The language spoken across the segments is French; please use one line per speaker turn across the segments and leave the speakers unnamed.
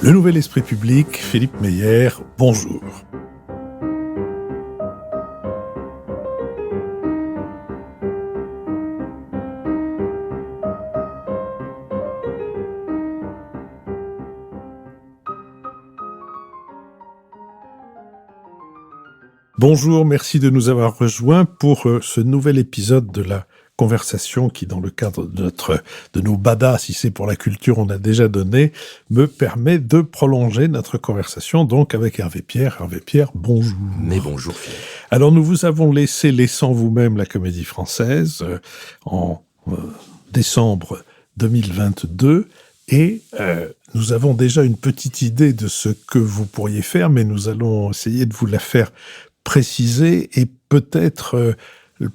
Le Nouvel Esprit Public, Philippe Meyer, bonjour. Bonjour, merci de nous avoir rejoints pour ce nouvel épisode de la conversation qui, dans le cadre de nos badas, si c'est pour la culture, on a déjà donné, me permet de prolonger notre conversation donc avec Hervé Pierre. Hervé Pierre, bonjour.
Mais bonjour Philippe.
Alors nous vous avons laissé Laissant vous-même la Comédie Française en décembre 2022 et nous avons déjà une petite idée de ce que vous pourriez faire, mais nous allons essayer de vous la faire préciser et peut-être...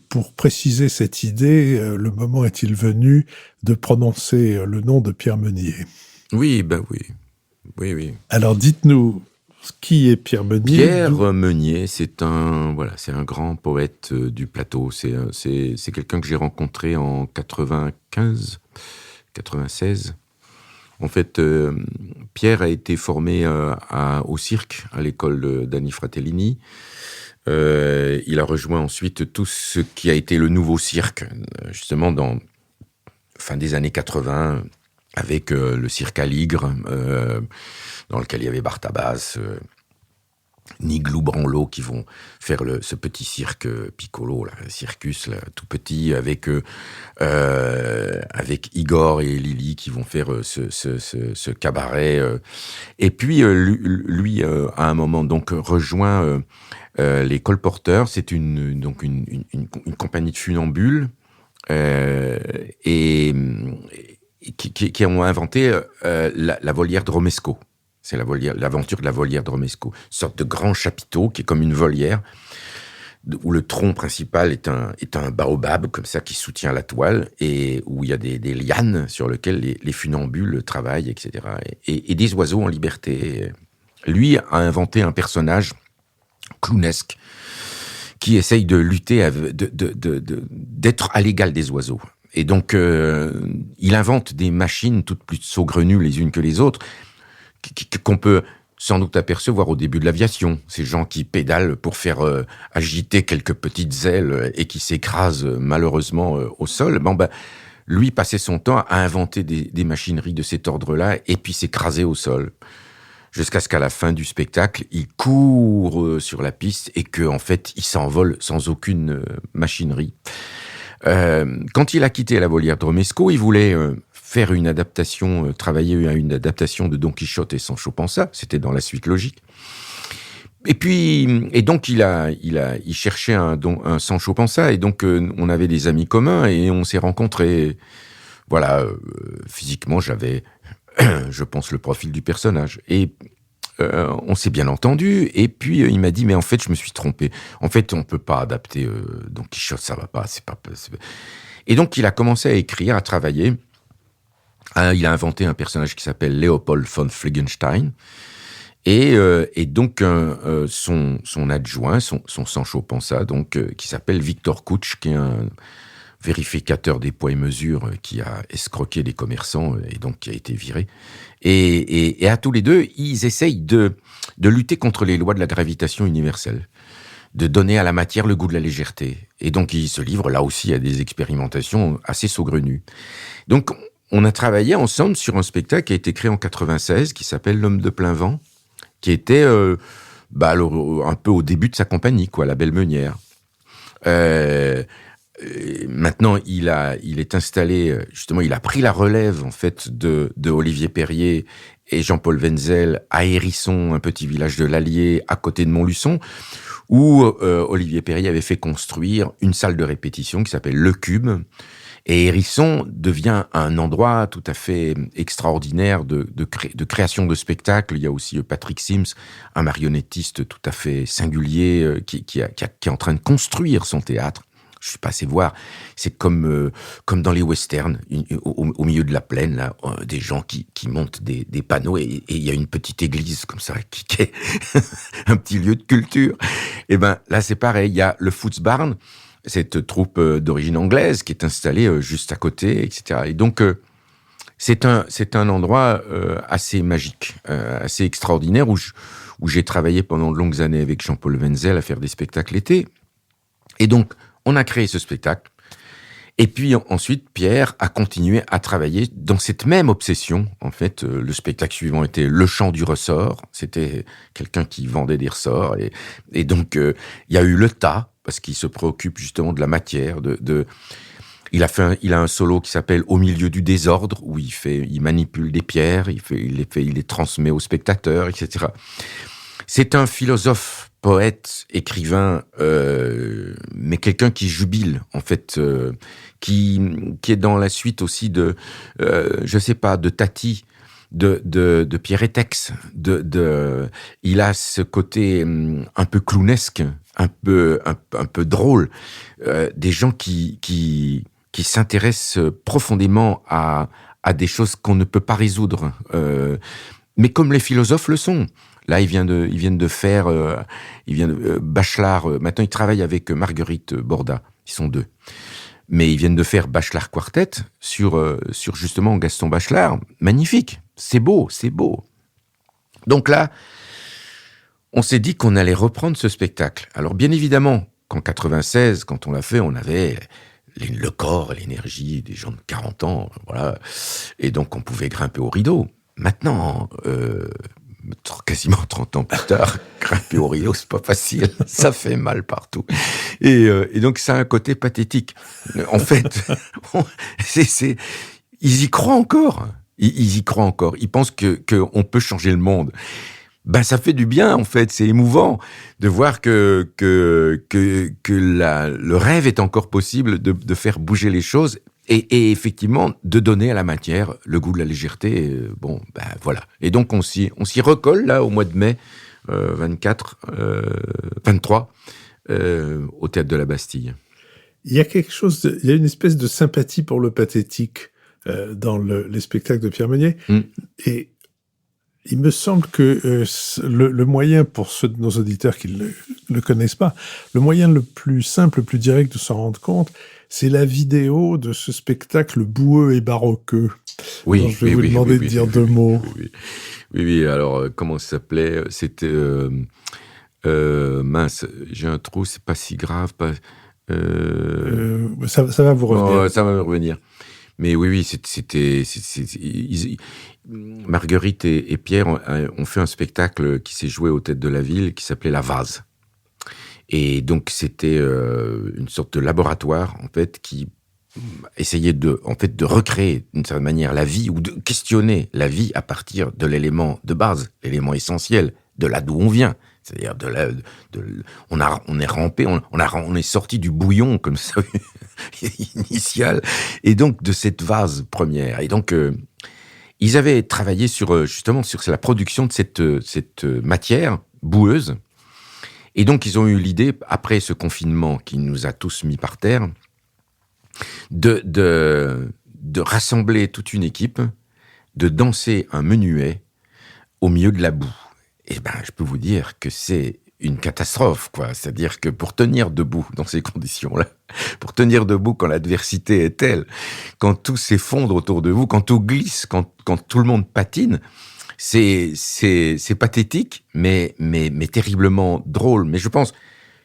Pour préciser cette idée, le moment est-il venu de prononcer le nom de Pierre Meunier ?
Oui, oui.
Alors dites-nous, qui est Pierre Meunier ?
Pierre Meunier, c'est un grand poète du plateau. C'est quelqu'un que j'ai rencontré en 96. En fait, Pierre a été formé au cirque, à l'école d'Annie Fratellini. Il a rejoint ensuite tout ce qui a été le nouveau cirque, justement dans fin des années 80, avec le cirque Aligre, dans lequel il y avait Bartabas, Niglou Branlo, qui vont faire ce petit cirque Piccolo, là, circus là, tout petit, avec Igor et Lily qui vont faire ce cabaret. Et puis lui à un moment donc rejoint les colporteurs. C'est une compagnie de funambules et qui ont inventé la volière de Romesco. C'est l'aventure de la volière de Romesco. Une sorte de grand chapiteau qui est comme une volière, où le tronc principal est un baobab, comme ça, qui soutient la toile, et où il y a des lianes sur lesquelles les funambules travaillent, etc. Et des oiseaux en liberté. Lui a inventé un personnage clownesque qui essaye de lutter, d'être à l'égal des oiseaux. Et donc, il invente des machines toutes plus saugrenues les unes que les autres, qu'on peut sans doute apercevoir au début de l'aviation. Ces gens qui pédalent pour faire agiter quelques petites ailes et qui s'écrasent malheureusement au sol. Lui passait son temps à inventer des machineries de cet ordre-là et puis s'écraser au sol. Jusqu'à ce qu'à la fin du spectacle, il court sur la piste et qu'en fait, il s'envole sans aucune machinerie. Quand il a quitté la volière de Romesco, il voulait faire une adaptation, travailler à une adaptation de Don Quichotte et Sancho Panza. C'était dans la suite logique. Et donc il cherchait un Sancho Panza, et donc on avait des amis communs et on s'est rencontrés. Voilà, physiquement j'avais, je pense, le profil du personnage. Et on s'est bien entendu, et puis il m'a dit, mais en fait, je me suis trompé. En fait, on peut pas adapter Don Quichotte, ça va pas, c'est pas... Et donc, il a commencé à écrire, à travailler. Il a inventé un personnage qui s'appelle Léopold von Fliggenstein, et donc son adjoint, son Sancho Panza, donc qui s'appelle Victor Kutsch, qui est un vérificateur des poids et mesures qui a escroqué les commerçants et donc qui a été viré. Et à tous les deux, ils essayent de lutter contre les lois de la gravitation universelle, de donner à la matière le goût de la légèreté. Et donc, ils se livrent là aussi à des expérimentations assez saugrenues. Donc, on a travaillé ensemble sur un spectacle qui a été créé en 96, qui s'appelle L'Homme de plein vent, qui était un peu au début de sa compagnie, quoi, la Belle Meunière. Maintenant, il est installé, justement, il a pris la relève, en fait, de Olivier Perrier et Jean-Paul Wenzel à Hérisson, un petit village de l'Allier, à côté de Montluçon, où Olivier Perrier avait fait construire une salle de répétition qui s'appelle Le Cube. Et Hérisson devient un endroit tout à fait extraordinaire de création de spectacles. Il y a aussi Patrick Sims, un marionnettiste tout à fait singulier, qui est en train de construire son théâtre. Je suis passé voir, c'est comme dans les westerns, au milieu de la plaine, là, des gens qui montent des panneaux, et il y a une petite église comme ça, qui est un petit lieu de culture. Et ben là, c'est pareil, il y a le Footsbarn, cette troupe d'origine anglaise qui est installée juste à côté, etc. Et donc, C'est un endroit assez magique, assez extraordinaire où j'ai travaillé pendant de longues années avec Jean-Paul Wenzel à faire des spectacles l'été. Et donc, on a créé ce spectacle. Et puis ensuite, Pierre a continué à travailler dans cette même obsession. En fait, le spectacle suivant était Le Chant du ressort. C'était quelqu'un qui vendait des ressorts. Et donc, il y a eu Le Tas, parce qu'il se préoccupe justement de la matière. Il a un solo qui s'appelle Au milieu du désordre, où il manipule des pierres, il les transmet aux spectateurs, etc. C'est un philosophe, poète, écrivain, mais quelqu'un qui jubile, en fait, qui est dans la suite aussi je sais pas, de Tati, de Pierre Étex, il a ce côté un peu clownesque, un peu drôle, des gens qui s'intéressent profondément à des choses qu'on ne peut pas résoudre, mais comme les philosophes le sont. Là, ils viennent de faire, Bachelard. Maintenant, ils travaillent avec Marguerite Borda. Ils sont deux. Mais ils viennent de faire Bachelard Quartet sur justement Gaston Bachelard. Magnifique. C'est beau, c'est beau. Donc là, on s'est dit qu'on allait reprendre ce spectacle. Alors, bien évidemment, qu'en 96, quand on l'a fait, on avait le corps, l'énergie des gens de 40 ans, voilà. Et donc, on pouvait grimper au rideau. Maintenant, quasiment 30 ans plus tard, grimper au rideau, c'est pas facile. Ça fait mal partout. Et donc, ça a un côté pathétique. En fait, ils y croient encore. Ils y croient encore. Ils pensent qu'on peut changer le monde. Ben, ça fait du bien, en fait. C'est émouvant de voir que le rêve est encore possible de faire bouger les choses. Et effectivement, de donner à la matière le goût de la légèreté, bon, ben voilà. Et donc, on s'y recolle, là, au mois de mai 23, au Théâtre de la Bastille.
Il y a il y a une espèce de sympathie pour le pathétique dans les spectacles de Pierre Meunier. Et il me semble que le moyen, pour ceux de nos auditeurs qui ne le connaissent pas, le moyen le plus simple, le plus direct de s'en rendre compte, c'est la vidéo de ce spectacle boueux et baroqueux.
Oui,
dont je vais vous demander de dire deux mots.
Oui. Alors, comment ça s'appelait ? C'était... mince, j'ai un trou, c'est pas si grave.
Ça va vous revenir.
Oh, ça va me revenir. Mais oui, c'était... Marguerite et Pierre ont fait un spectacle qui s'est joué au Théâtre de la Ville, qui s'appelait La Vase. Et donc, c'était une sorte de laboratoire, en fait, qui essayait de recréer, d'une certaine manière, la vie, ou de questionner la vie à partir de l'élément de base, l'élément essentiel, de là d'où on vient. C'est-à-dire, on est rampé, on est sorti du bouillon, comme ça, initial, et donc de cette vase première. Et donc, ils avaient travaillé justement sur la production de cette matière boueuse. Et donc, ils ont eu l'idée, après ce confinement qui nous a tous mis par terre, de rassembler toute une équipe, de danser un menuet au milieu de la boue. Et ben, je peux vous dire que c'est une catastrophe, quoi. C'est-à-dire que pour tenir debout dans ces conditions-là, pour tenir debout quand l'adversité est telle, quand tout s'effondre autour de vous, quand tout glisse, quand tout le monde patine, c'est pathétique, mais terriblement drôle. Mais je pense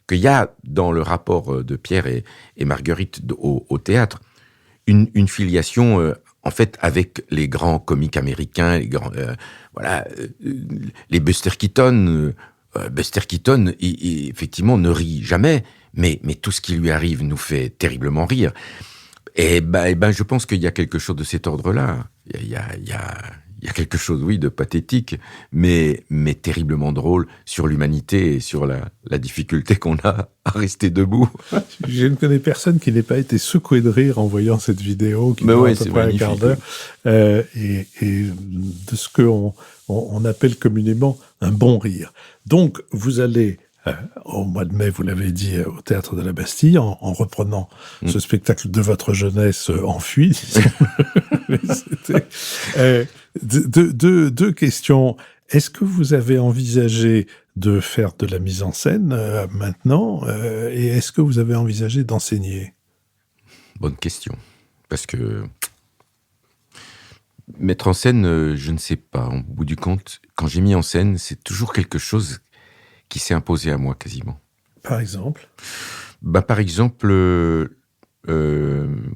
qu'il y a dans le rapport de Pierre et Marguerite au théâtre une filiation en fait avec les grands comiques américains, les Buster Keaton. Buster Keaton, effectivement, ne rit jamais, mais tout ce qui lui arrive nous fait terriblement rire. Et ben, je pense qu'il y a quelque chose de cet ordre-là. Il y a quelque chose, oui, de pathétique, mais terriblement drôle sur l'humanité et sur la difficulté qu'on a à rester debout.
Je ne connais personne qui n'ait pas été secoué de rire en voyant cette vidéo qui dure à peu près un quart d'heure. Et de ce qu'on appelle communément un bon rire. Donc, vous allez... au mois de mai, vous l'avez dit, au Théâtre de la Bastille, en reprenant ce spectacle de votre jeunesse enfuie. Deux questions. Est-ce que vous avez envisagé de faire de la mise en scène maintenant et est-ce que vous avez envisagé d'enseigner ?
Bonne question. Parce que Mettre en scène, je ne sais pas. Au bout du compte, quand j'ai mis en scène, c'est toujours quelque chose qui s'est imposé à moi quasiment.
Par exemple?
Par exemple,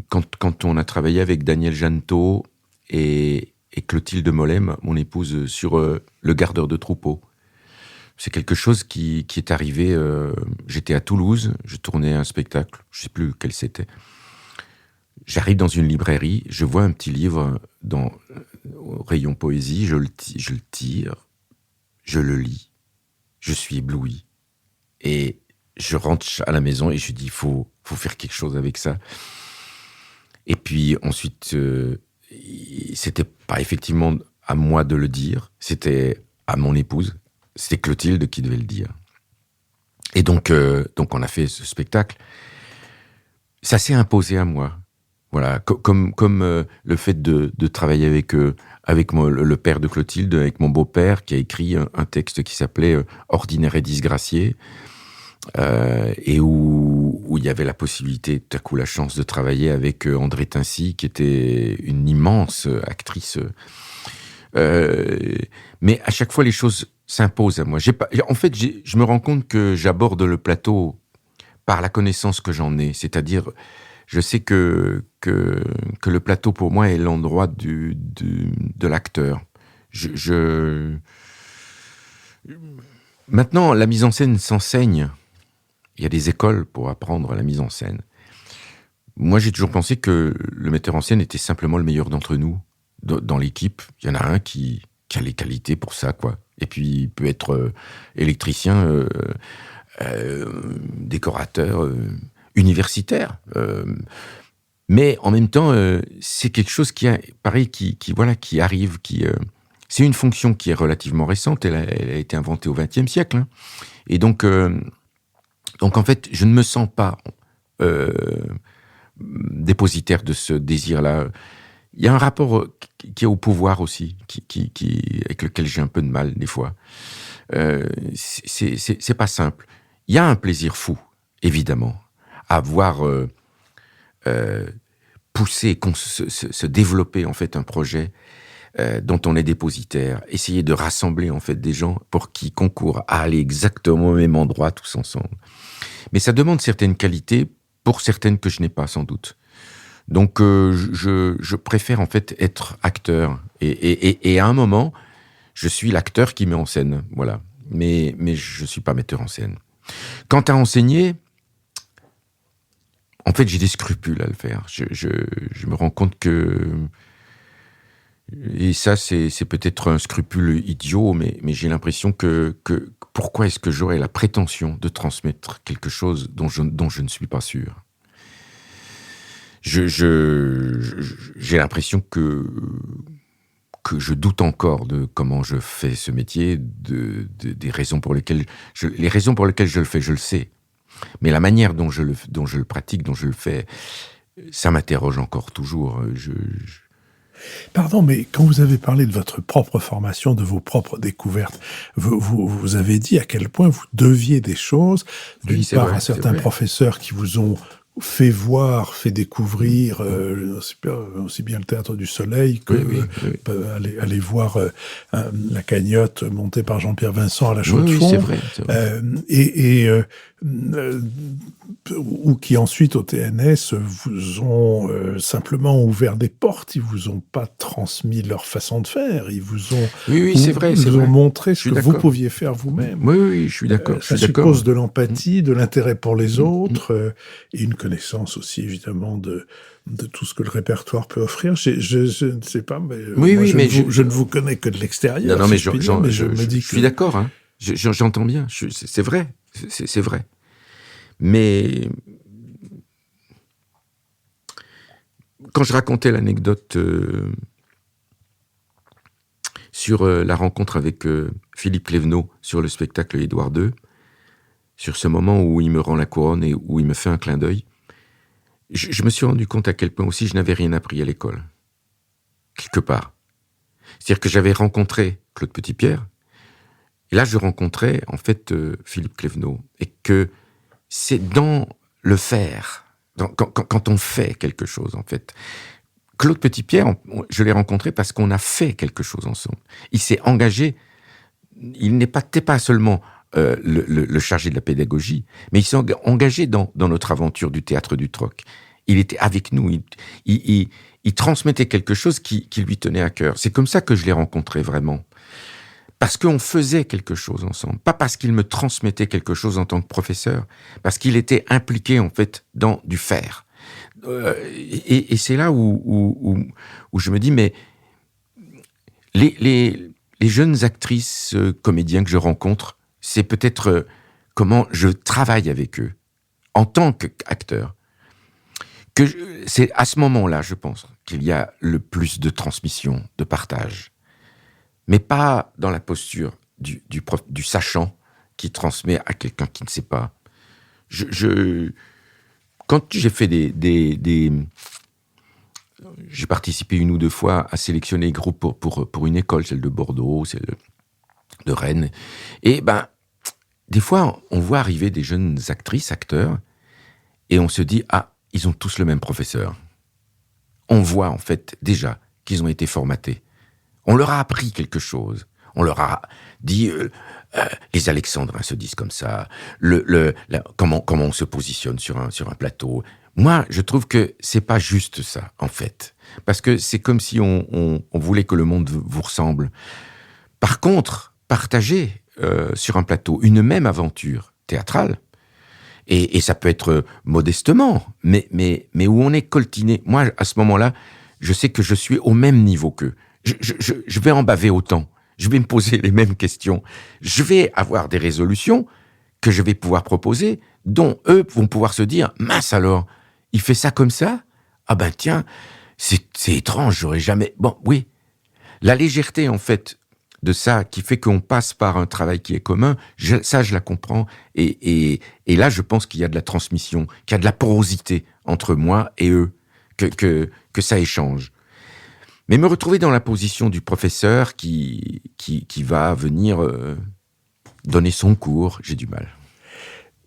quand on a travaillé avec Daniel Jeannetot et Clotilde Molem, mon épouse, sur Le gardeur de troupeau. C'est quelque chose qui est arrivé. J'étais à Toulouse, je tournais un spectacle, je ne sais plus quel c'était. J'arrive dans une librairie, je vois un petit livre au rayon poésie, je le tire, je le lis, je suis ébloui. Et je rentre à la maison et je dis, faut faire quelque chose avec ça. Et puis ensuite, c'était pas effectivement à moi de le dire, c'était à mon épouse, c'était Clotilde qui devait le dire. Et donc on a fait ce spectacle. Ça s'est imposé à moi. Voilà, comme le fait de travailler avec le père de Clotilde, avec mon beau-père, qui a écrit un texte qui s'appelait Ordinaire et disgracié, et où il y avait la possibilité, tout à coup la chance de travailler avec André Tincy, qui était une immense actrice. Mais à chaque fois, les choses s'imposent à moi. Je me rends compte que j'aborde le plateau par la connaissance que j'en ai, c'est-à-dire je sais que le plateau, pour moi, est l'endroit de l'acteur. Maintenant, la mise en scène s'enseigne. Il y a des écoles pour apprendre la mise en scène. Moi, j'ai toujours pensé que le metteur en scène était simplement le meilleur d'entre nous. Dans l'équipe, il y en a un qui a les qualités pour ça, quoi. Et puis, il peut être électricien, décorateur, universitaire. Mais en même temps, c'est quelque chose qui arrive. C'est une fonction qui est relativement récente. Elle a été inventée au XXe siècle. Hein. Et donc, en fait, je ne me sens pas dépositaire de ce désir-là. Il y a un rapport qui est au pouvoir aussi, avec lequel j'ai un peu de mal des fois. C'est pas simple. Il y a un plaisir fou, évidemment, à voir pousser, se développer en fait un projet dont on est dépositaire, essayer de rassembler en fait des gens pour qui concourent à aller exactement au même endroit tous ensemble. Mais ça demande certaines qualités, pour certaines que je n'ai pas sans doute. Donc je préfère en fait être acteur et à un moment je suis l'acteur qui met en scène, voilà. Mais je suis pas metteur en scène. Quant à enseigner, en fait, j'ai des scrupules à le faire. Je me rends compte que... Et ça, c'est peut-être un scrupule idiot, mais j'ai l'impression que pourquoi est-ce que j'aurais la prétention de transmettre quelque chose dont je ne suis pas sûr ? J'ai l'impression que je doute encore de comment je fais ce métier, des raisons pour lesquelles... les raisons pour lesquelles je le fais, je le sais. Mais la manière dont je le pratique, dont je le fais, ça m'interroge encore toujours.
Pardon, mais quand vous avez parlé de votre propre formation, de vos propres découvertes, vous avez dit à quel point vous deviez des choses, d'une part à certains professeurs qui vous ont fait voir, fait découvrir aussi bien le Théâtre du Soleil que aller voir La Cagnotte montée par Jean-Pierre Vincent à la Chaux-de-Fonds.
Oui, c'est vrai.
Ou qui ensuite au TNS vous ont simplement ouvert des portes, ils vous ont pas transmis leur façon de faire, ils vous ont ont montré ce que vous pouviez faire vous-même.
Oui, je suis d'accord.
Ça suppose de l'empathie, de l'intérêt pour les autres et une connaissance aussi évidemment de tout ce que le répertoire peut offrir. Je ne sais pas, mais je ne vous connais que de l'extérieur.
Non, mais je me dis que... Je suis d'accord. Hein. J'entends bien. C'est vrai. C'est vrai. Mais quand je racontais l'anecdote sur la rencontre avec Philippe Clévenot sur le spectacle Édouard II, sur ce moment où il me rend la couronne et où il me fait un clin d'œil, je me suis rendu compte à quel point aussi je n'avais rien appris à l'école, quelque part. C'est-à-dire que j'avais rencontré Claude Petitpierre, et là je rencontrais en fait Philippe Clévenot, et que c'est dans le faire, quand on fait quelque chose en fait, Claude Petitpierre, je l'ai rencontré parce qu'on a fait quelque chose ensemble. Il s'est engagé, il n'était pas seulement le chargé de la pédagogie, mais il s'est engagé dans notre aventure du théâtre du Troc. Il était avec nous, il transmettait quelque chose qui lui tenait à cœur. C'est comme ça que je l'ai rencontré vraiment. Parce qu'on faisait quelque chose ensemble. Pas parce qu'il me transmettait quelque chose en tant que professeur, parce qu'il était impliqué en fait dans du faire. Et c'est là où je me dis, mais les jeunes actrices, comédiens que je rencontre, c'est peut-être comment je travaille avec eux en tant qu'acteur. C'est à ce moment-là, je pense, qu'il y a le plus de transmission, de partage. Mais pas dans la posture du sachant qui transmet à quelqu'un qui ne sait pas. Quand j'ai fait j'ai participé 1 ou 2 fois à sélectionner des groupes pour une école, celle de Bordeaux, celle de Rennes. Et des fois, on voit arriver des jeunes actrices, acteurs, et on se dit, ils ont tous le même professeur. On voit en fait déjà qu'ils ont été formatés. On leur a appris quelque chose. On leur a dit, les Alexandrins se disent comme ça, comment on se positionne sur un plateau. Moi, je trouve que c'est pas juste ça, en fait. Parce que c'est comme si on voulait que le monde vous ressemble. Par contre, partager sur un plateau une même aventure théâtrale, et ça peut être modestement, mais où on est coltiné. Moi, à ce moment-là, je sais que je suis au même niveau qu'eux. Je vais en baver autant. Je vais me poser les mêmes questions. Je vais avoir des résolutions que je vais pouvoir proposer, dont eux vont pouvoir se dire, mince alors, il fait ça comme ça? Ah ben tiens, c'est étrange, j'aurais jamais... Bon, oui. La légèreté, en fait, de ça, qui fait qu'on passe par un travail qui est commun, je la comprends. Et là, je pense qu'il y a de la transmission, qu'il y a de la porosité entre moi et eux, que ça échange. Mais me retrouver dans la position du professeur qui va venir donner son cours, j'ai du mal.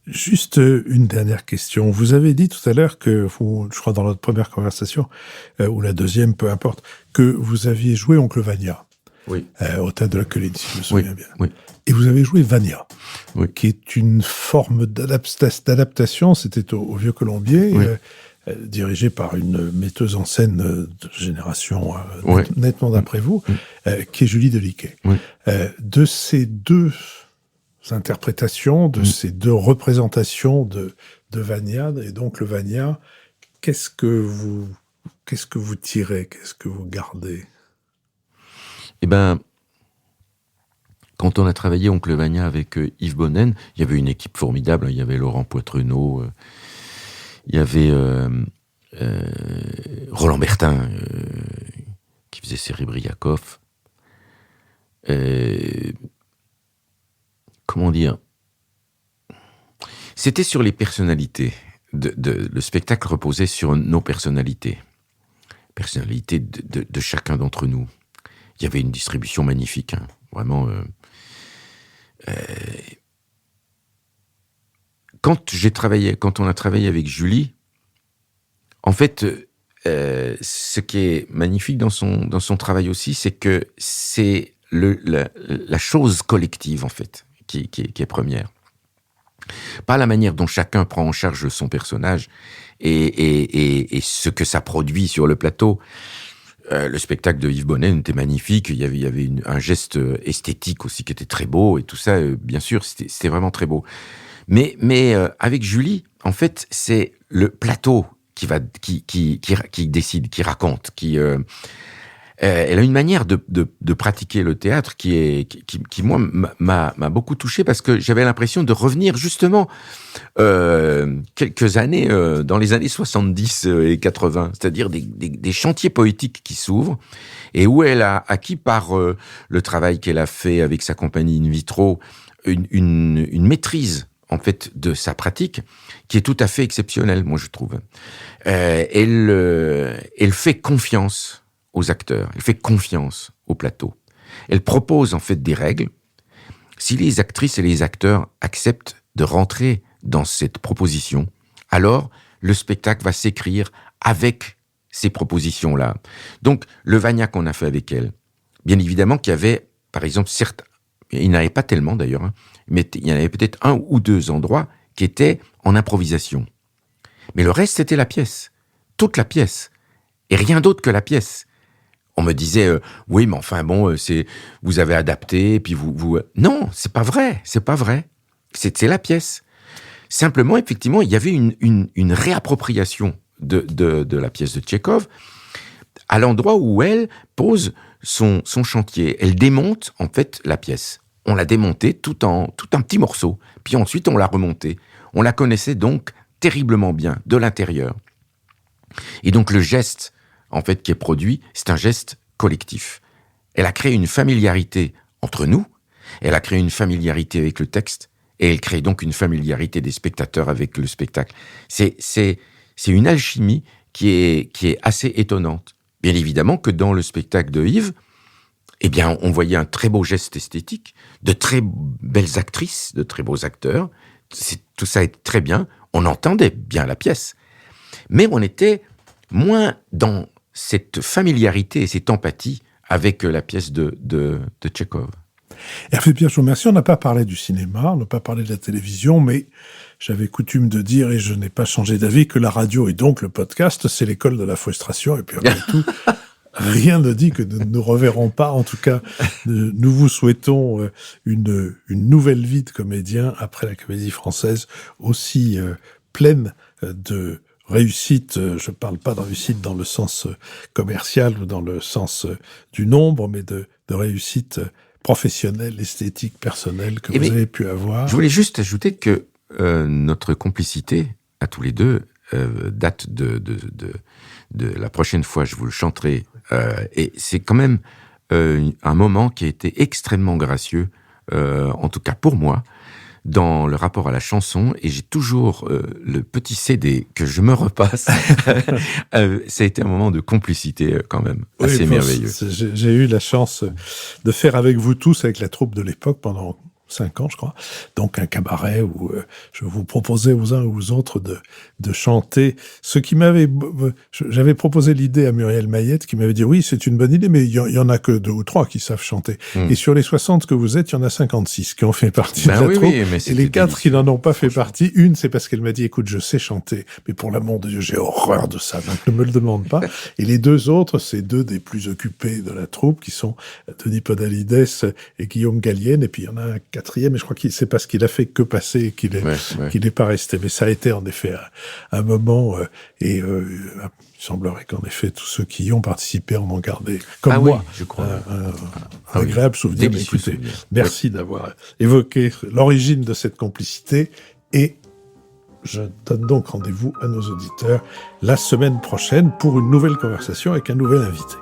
Juste une dernière question. Vous avez dit tout à l'heure que, je crois dans notre première conversation, ou la deuxième, peu importe, que vous aviez joué Oncle Vania.
Oui.
Au Théâtre de la Colline, si je me souviens bien.
Oui.
Et vous avez joué Vania,
oui.
qui est une forme d'adaptation, c'était au Vieux Colombier,
oui.
Dirigée par une metteuse en scène de génération nettement d'après vous, qui est Julie Deliquet.
Oui.
De ces deux interprétations, de ces deux représentations de Vania, et donc le Vania, qu'est-ce que vous tirez, qu'est-ce que vous gardez?
Eh ben, quand on a travaillé Oncle Vania avec Yves Bonnen, il y avait une équipe formidable. Il y avait Laurent Poitrenaud, il y avait Roland Bertin, qui faisait Sérébriakov. Comment dire? C'était sur les personnalités. Le spectacle reposait sur nos personnalités. Personnalités de chacun d'entre nous. Il y avait une distribution magnifique, hein, vraiment. Quand on a travaillé avec Julie, en fait, ce qui est magnifique dans son travail aussi, c'est que c'est la chose collective, en fait, qui est première. Pas la manière dont chacun prend en charge son personnage et ce que ça produit sur le plateau. Le spectacle de Yves Bonnen était magnifique, il y avait un geste esthétique aussi qui était très beau, et tout ça, bien sûr, c'était vraiment très beau. Mais avec Julie, en fait, c'est le plateau qui décide, qui raconte, elle a une manière de pratiquer le théâtre qui moi m'a beaucoup touché, parce que j'avais l'impression de revenir justement quelques années dans les années 70 et 80, c'est-à-dire des chantiers poétiques qui s'ouvrent, et où elle a acquis par le travail qu'elle a fait avec sa compagnie In Vitro une maîtrise en fait de sa pratique qui est tout à fait exceptionnelle, moi je trouve. Elle fait confiance aux acteurs, elle fait confiance au plateau. Elle propose en fait des règles. Si les actrices et les acteurs acceptent de rentrer dans cette proposition, alors le spectacle va s'écrire avec ces propositions-là. Donc, le Vagnac qu'on a fait avec elle, bien évidemment qu'il y avait, par exemple, certes, il n'y en avait pas tellement d'ailleurs, hein, mais il y en avait peut-être 1 ou 2 endroits qui étaient en improvisation. Mais le reste, c'était la pièce. Toute la pièce. Et rien d'autre que la pièce. On me disait, oui, mais enfin bon, vous avez adapté, puis vous... Non, c'est pas vrai, c'est pas vrai. C'est la pièce. Simplement, effectivement, il y avait une réappropriation de la pièce de Tchekhov à l'endroit où elle pose son chantier. Elle démonte, en fait, la pièce. On l'a démontée tout un petit morceau. Puis ensuite, on l'a remontée. On la connaissait donc terriblement bien, de l'intérieur. Et donc, le geste, en fait, qui est produit, c'est un geste collectif. Elle a créé une familiarité entre nous, elle a créé une familiarité avec le texte, et elle crée donc une familiarité des spectateurs avec le spectacle. C'est une alchimie qui est assez étonnante. Bien évidemment que dans le spectacle de Yves, eh bien, on voyait un très beau geste esthétique, de très belles actrices, de très beaux acteurs. Tout ça est très bien. On entendait bien la pièce. Mais on était moins dans cette familiarité et cette empathie avec la pièce de Tchekhov.
Hervé Pierre, je vous remercie. On n'a pas parlé du cinéma, on n'a pas parlé de la télévision, mais j'avais coutume de dire, et je n'ai pas changé d'avis, que la radio et donc le podcast, c'est l'école de la frustration. Et puis après tout, rien ne dit que nous ne nous reverrons pas. En tout cas, nous vous souhaitons une nouvelle vie de comédien après la Comédie Française, aussi pleine de réussite. Je ne parle pas de réussite dans le sens commercial ou dans le sens du nombre, mais de réussite professionnelle, esthétique, personnelle que vous avez pu avoir.
Je voulais juste ajouter que notre complicité, à tous les deux, date de la prochaine fois, je vous le chanterai. Et c'est quand même un moment qui a été extrêmement gracieux, en tout cas pour moi, dans le rapport à la chanson, et j'ai toujours le petit CD que je me repasse. Ça a été un moment de complicité quand même, assez merveilleux.
J'ai eu la chance de faire avec vous tous, avec la troupe de l'époque, pendant 5 ans, je crois. Donc, un cabaret où je vous proposais aux uns ou aux autres de chanter. J'avais proposé l'idée à Muriel Mayette, qui m'avait dit, oui, c'est une bonne idée, mais il y en a que 2 ou 3 qui savent chanter. Et sur les 60 que vous êtes, il y en a 56 qui ont fait partie de la troupe. Et les 4 qui n'en ont pas fait partie, une, c'est parce qu'elle m'a dit, écoute, je sais chanter, mais pour l'amour de Dieu, j'ai horreur de ça, donc ne me le demande pas. Et les 2 autres, c'est 2 des plus occupés de la troupe, qui sont Denis Podalides et Guillaume Gallienne, et puis il y en a un 4e, et je crois que c'est parce qu'il a fait que passer et qu'il n'est pas resté. Mais ça a été en effet un moment, et il semblerait qu'en effet tous ceux qui y ont participé en ont gardé, comme moi,
je crois,
un agréable souvenir. Mais écoutez, merci d'avoir évoqué l'origine de cette complicité, et je donne donc rendez-vous à nos auditeurs la semaine prochaine pour une nouvelle conversation avec un nouvel invité.